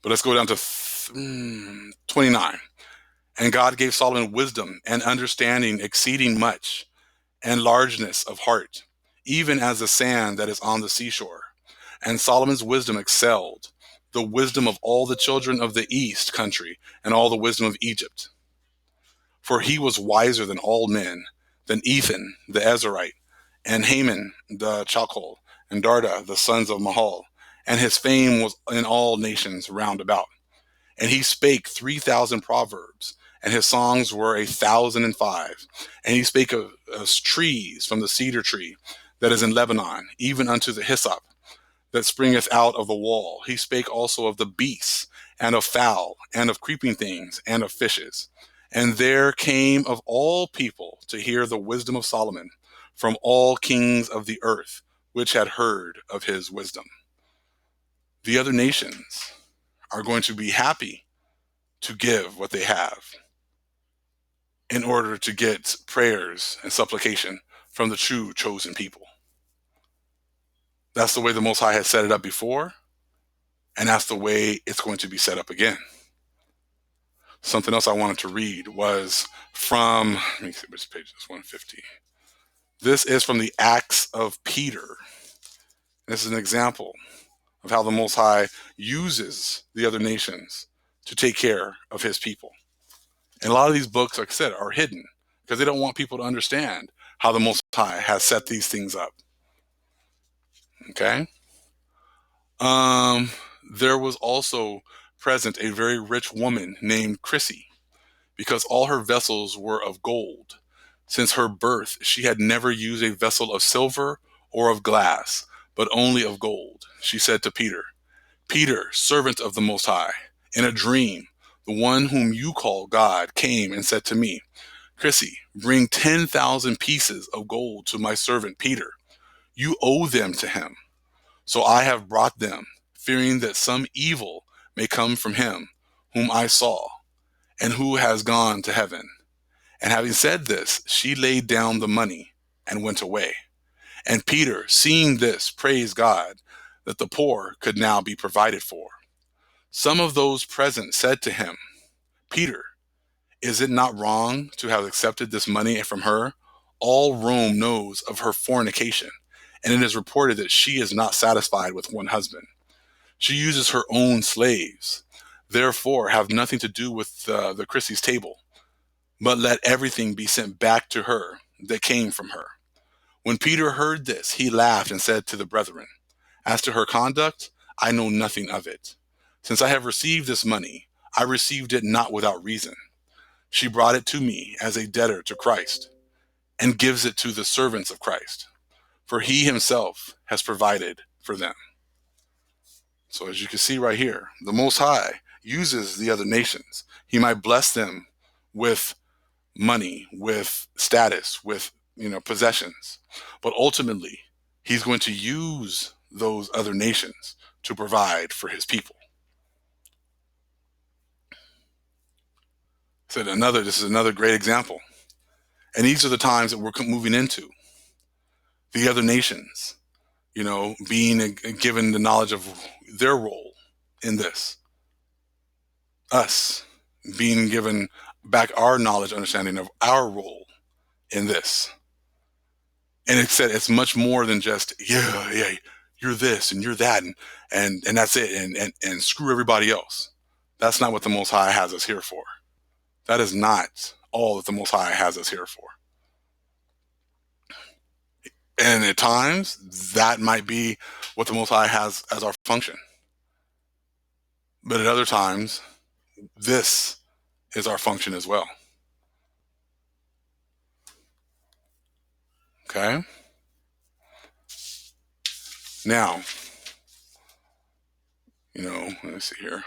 But let's go down to 29. And God gave Solomon wisdom and understanding exceeding much, and largeness of heart, even as the sand that is on the seashore. And Solomon's wisdom excelled the wisdom of all the children of the east country, and all the wisdom of Egypt. For he was wiser than all men, than Ethan the Ezrahite, and Haman the Chalcol, and Darda the sons of Mahal. And his fame was in all nations round about. And he spake 3,000 proverbs, and his songs were 1,005. And he spake of trees, from the cedar tree that is in Lebanon, even unto the hyssop that springeth out of the wall. He spake also of the beasts, and of fowl, and of creeping things, and of fishes. And there came of all people to hear the wisdom of Solomon, from all kings of the earth, which had heard of his wisdom. The other nations are going to be happy to give what they have in order to get prayers and supplication from the true chosen people. That's the way the Most High has set it up before, and that's the way it's going to be set up again. Something else I wanted to read was from, let me see which page is 150. This is from the Acts of Peter. This is an example of how the Most High uses the other nations to take care of his people. And a lot of these books, like I said, are hidden because they don't want people to understand how the Most High has set these things up. Okay? There was also present a very rich woman named Chrissy, because all her vessels were of gold. Since her birth, she had never used a vessel of silver or of glass, but only of gold. She said to Peter, Peter, servant of the Most High, in a dream, the one whom you call God came and said to me, Chrissy, bring 10,000 pieces of gold to my servant Peter. You owe them to him. So I have brought them, fearing that some evil may come from him whom I saw, and who has gone to heaven. And having said this, she laid down the money and went away. And Peter, seeing this, praised God that the poor could now be provided for. Some of those present said to him, Peter, is it not wrong to have accepted this money from her? All Rome knows of her fornication, and it is reported that she is not satisfied with one husband. She uses her own slaves. Therefore, have nothing to do with the Chrissy's table, but let everything be sent back to her that came from her. When Peter heard this, he laughed and said to the brethren, As to her conduct, I know nothing of it. Since I have received this money, I received it not without reason. She brought it to me as a debtor to Christ, and gives it to the servants of Christ, for he himself has provided for them. So as you can see right here, the Most High uses the other nations. He might bless them with money, with status, with possessions, but ultimately he's going to use those other nations to provide for his people. So this is another great example. And these are the times that we're moving into. The other nations, being given the knowledge of their role in this. Us being given back our knowledge, understanding of our role in this. And it said it's much more than just, yeah, you're this and you're that and that's it and screw everybody else. That's not what the Most High has us here for. That is not all that the Most High has us here for. And at times, that might be what the Most High has as our function. But at other times, this is our function as well. Okay? Now, let me see here.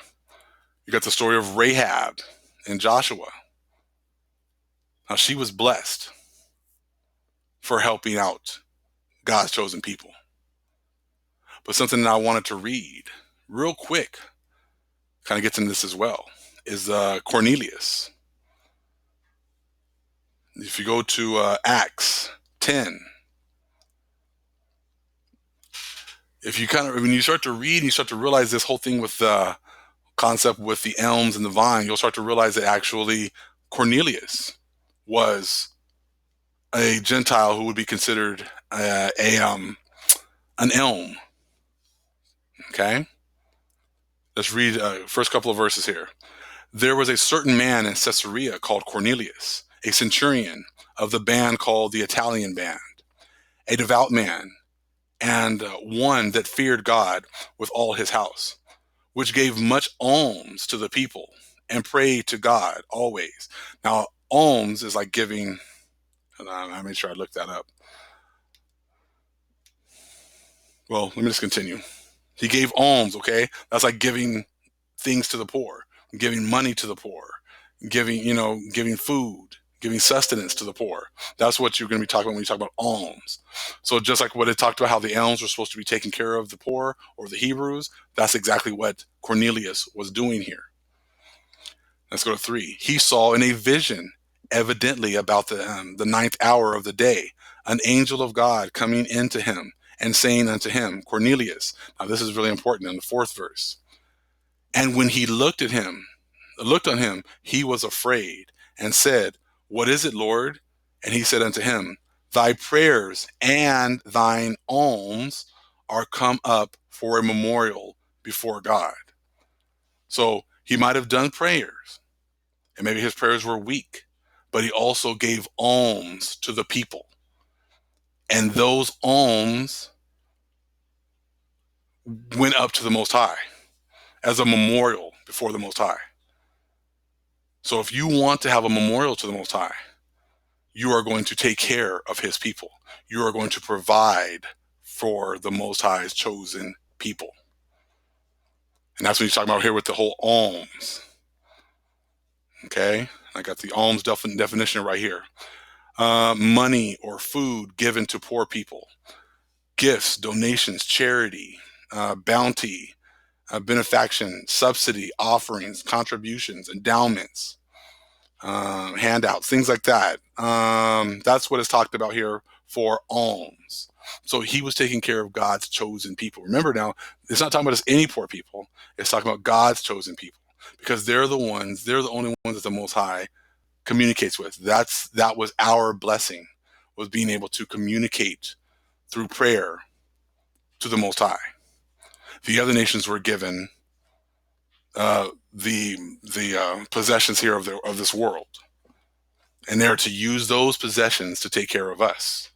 You got the story of Rahab and Joshua. Now, she was blessed for helping out God's chosen people. But something that I wanted to read real quick, kind of gets into this as well, is Cornelius. If you go to Acts 10, when you start to read and you start to realize this whole thing with the concept with the alms and the vine, you'll start to realize that actually Cornelius was a Gentile who would be considered an elm. Okay? Let's read first couple of verses here. There was a certain man in Caesarea called Cornelius, a centurion of the band called the Italian band, a devout man, and one that feared God with all his house, which gave much alms to the people and prayed to God always. Now, alms is like giving, I made sure I looked that up. Well, let me just continue. He gave alms, okay? That's like giving things to the poor, giving money to the poor, giving food, giving sustenance to the poor. That's what you're going to be talking about when you talk about alms. So just like what it talked about how the alms were supposed to be taking care of the poor or the Hebrews, that's exactly what Cornelius was doing here. Let's go to 3. He saw in a vision, evidently about the ninth hour of the day, an angel of God coming into him and saying unto him, Cornelius. Now this is really important in the 4th verse. And when he looked on him, he was afraid and said, What is it, Lord? And he said unto him, Thy prayers and thine alms are come up for a memorial before God. So he might have done prayers, and maybe his prayers were weak, but he also gave alms to the people. And those alms went up to the Most High as a memorial before the Most High. So if you want to have a memorial to the Most High, you are going to take care of his people. You are going to provide for the Most High's chosen people. And that's what he's talking about here with the whole alms. Okay, I got the alms definition right here. Money or food given to poor people, gifts, donations, charity, bounty, benefaction, subsidy, offerings, contributions, endowments, handouts, things like that. That's what is talked about here for alms. So he was taking care of God's chosen people. Remember now, it's not talking about just any poor people. It's talking about God's chosen people, because they're the only ones that the Most High communicates with. That was our blessing, was being able to communicate through prayer to the Most High. The other nations were given the possessions here of this world, and they're to use those possessions to take care of us,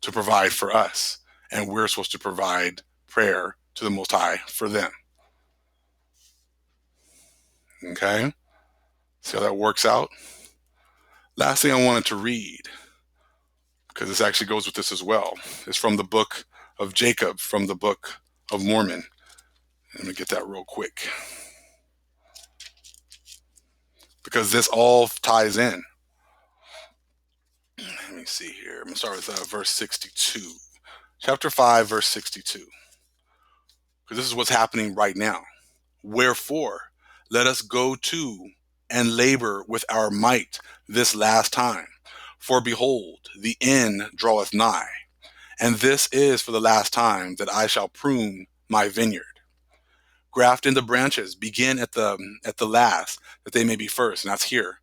to provide for us, and we're supposed to provide prayer to the Most High for them. Okay, see how that works out. Last thing I wanted to read, because this actually goes with this as well, is from the book of Jacob, from the book of Mormon. Let me get that real quick, because this all ties in. Let me see here. I'm going to start with verse 62. Chapter 5, verse 62. Because this is what's happening right now. Wherefore, let us go to and labor with our might this last time. For behold, the end draweth nigh. And this is for the last time that I shall prune my vineyard. Graft in the branches, begin at the last, that they may be first. And that's here.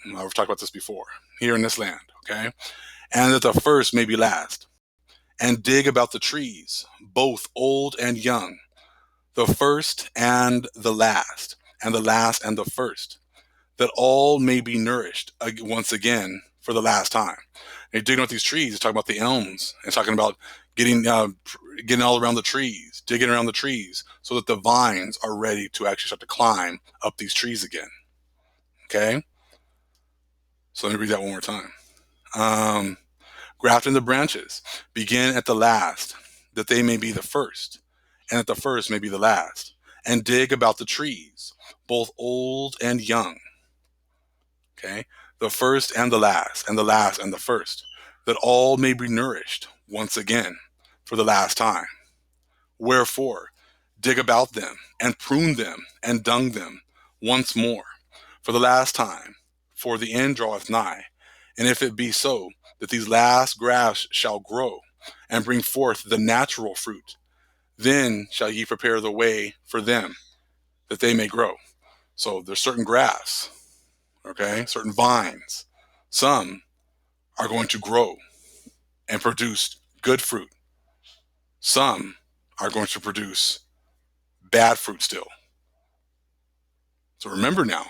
We've talked about this before. Here in this land, okay? And that the first may be last. And dig about the trees, both old and young, the first and the last and the first, that all may be nourished once again for the last time. And you're digging out these trees, you're talking about the elms, and talking about getting all around the trees, digging around the trees, so that the vines are ready to actually start to climb up these trees again. Okay? So let me read that one more time. Graft in the branches, begin at the last, that they may be the first, and that the first may be the last. And dig about the trees, both old and young. Okay? The first and the last, and the last and the first, that all may be nourished once again for the last time. Wherefore, dig about them, and prune them, and dung them once more for the last time, for the end draweth nigh. And if it be so, that these last grafts shall grow, and bring forth the natural fruit, then shall ye prepare the way for them, that they may grow. So there's certain grafts, okay, certain vines. Some are going to grow and produce good fruit. Some are going to produce bad fruit still. So remember now,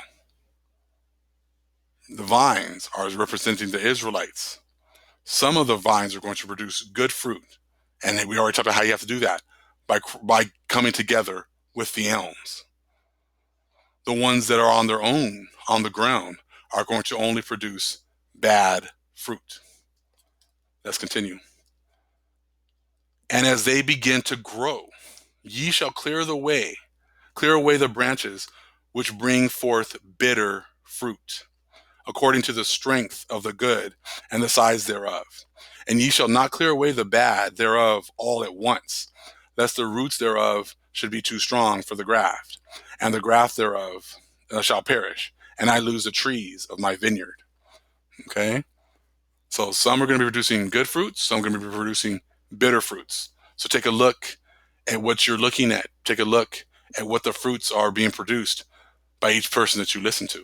the vines are representing the Israelites. Some of the vines are going to produce good fruit. And we already talked about how you have to do that by coming together with the elms. The ones that are on their own, on the ground, are going to only produce bad fruit. Let's continue. And as they begin to grow, ye shall clear away the branches which bring forth bitter fruit, according to the strength of the good and the size thereof. And ye shall not clear away the bad thereof all at once, lest the roots thereof should be too strong for the graft, and the graft thereof shall perish, and I lose the trees of my vineyard. Okay? So some are going to be producing good fruits, some are going to be producing bitter fruits. So take a look at what you're looking at. Take a look at what the fruits are being produced by each person that you listen to.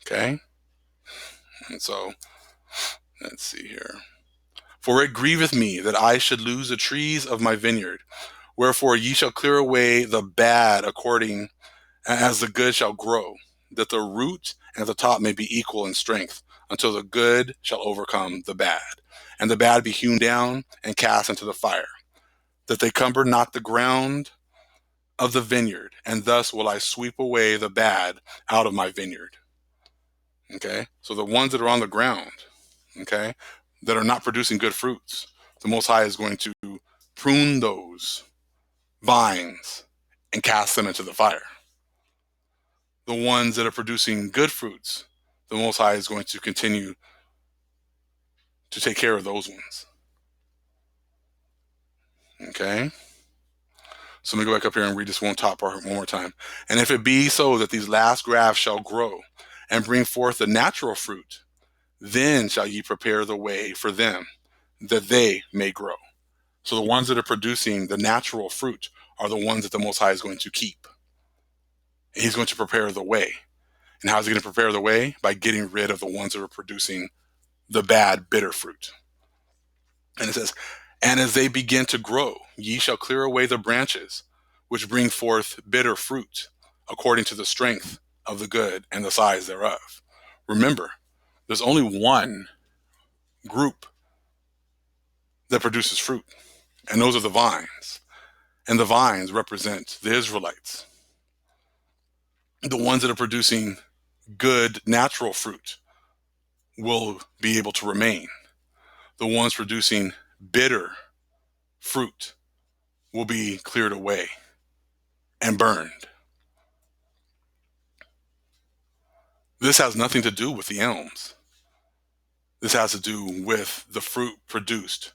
Okay? And so, let's see here. For it grieveth me that I should lose the trees of my vineyard. Wherefore ye shall clear away the bad according as the good shall grow, that the root and the top may be equal in strength, until the good shall overcome the bad, and the bad be hewn down and cast into the fire, that they cumber not the ground of the vineyard, and thus will I sweep away the bad out of my vineyard. Okay, so the ones that are on the ground, okay, that are not producing good fruits, the Most High is going to prune those vines and cast them into the fire. The ones that are producing good fruits, the Most High is going to continue to take care of those ones. Okay? So let me go back up here and read this top part one more time. And if it be so that these last grafts shall grow and bring forth the natural fruit, then shall ye prepare the way for them, that they may grow. So the ones that are producing the natural fruit are the ones that the Most High is going to keep. And he's going to prepare the way. And how is he going to prepare the way? By getting rid of the ones that are producing the bad, bitter fruit. And it says, and as they begin to grow, ye shall clear away the branches, which bring forth bitter fruit, according to the strength of the good and the size thereof. Remember, there's only one group that produces fruit, and those are the vines. And the vines represent the Israelites. The ones that are producing good natural fruit will be able to remain. The ones producing bitter fruit will be cleared away and burned. This has nothing to do with the alms. This has to do with the fruit produced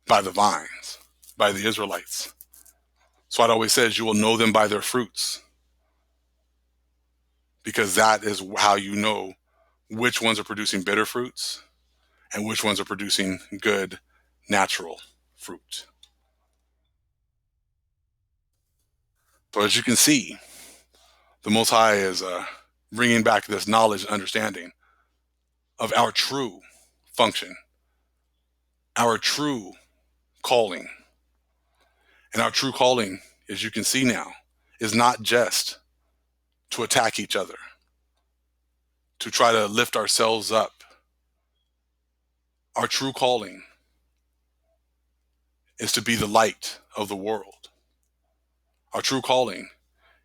by the vines, by the Israelites. So it always says you will know them by their fruits, because that is how you know which ones are producing bitter fruits and which ones are producing good natural fruit. So as you can see, the Most High is bringing back this knowledge and understanding of our true function, our true calling. And our true calling, as you can see now, is not just to attack each other, to try to lift ourselves up. Our true calling is to be the light of the world. Our true calling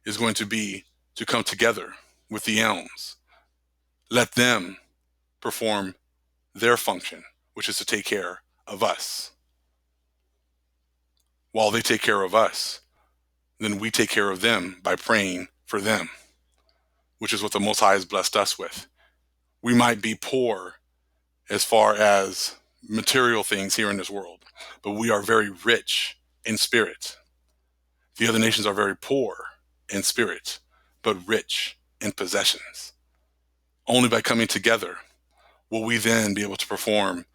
is going to be to come together with the alms. Let them perform their function, which is to take care of us. While they take care of us, then we take care of them by praying for them, which is what the Most High has blessed us with. We might be poor as far as material things here in this world, but we are very rich in spirit. The other nations are very poor in spirit, but rich in possessions. Only by coming together will we then be able to perform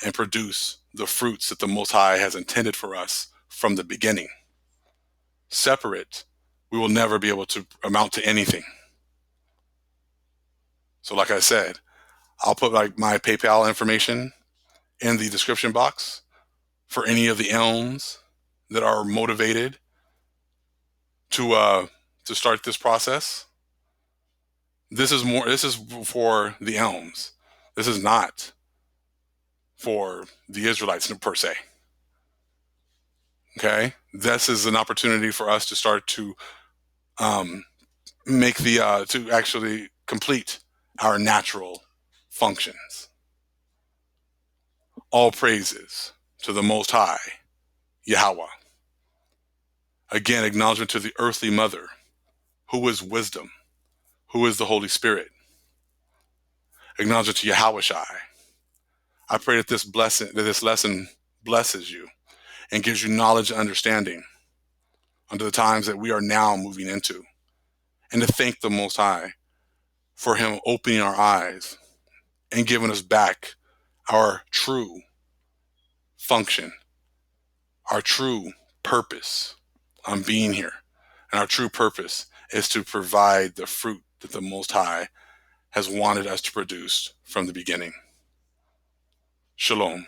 and produce the fruits that the Most High has intended for us from the beginning. Separate, we will never be able to amount to anything. So like I said, I'll put my PayPal information in the description box for any of the alms that are motivated to start this process. This is for the alms. This is not for the Israelites per se. Okay, this is an opportunity for us to start to make to actually complete our natural functions. All praises to the Most High, Yahweh. Again, acknowledgement to the earthly mother, who is wisdom, who is the Holy Spirit. Acknowledgement to Yahweh Shai. I pray that this lesson blesses you and gives you knowledge and understanding under the times that we are now moving into. And to thank the Most High for him opening our eyes and giving us back our true function, our true purpose on being here. And our true purpose is to provide the fruit that the Most High has wanted us to produce from the beginning. Shalom.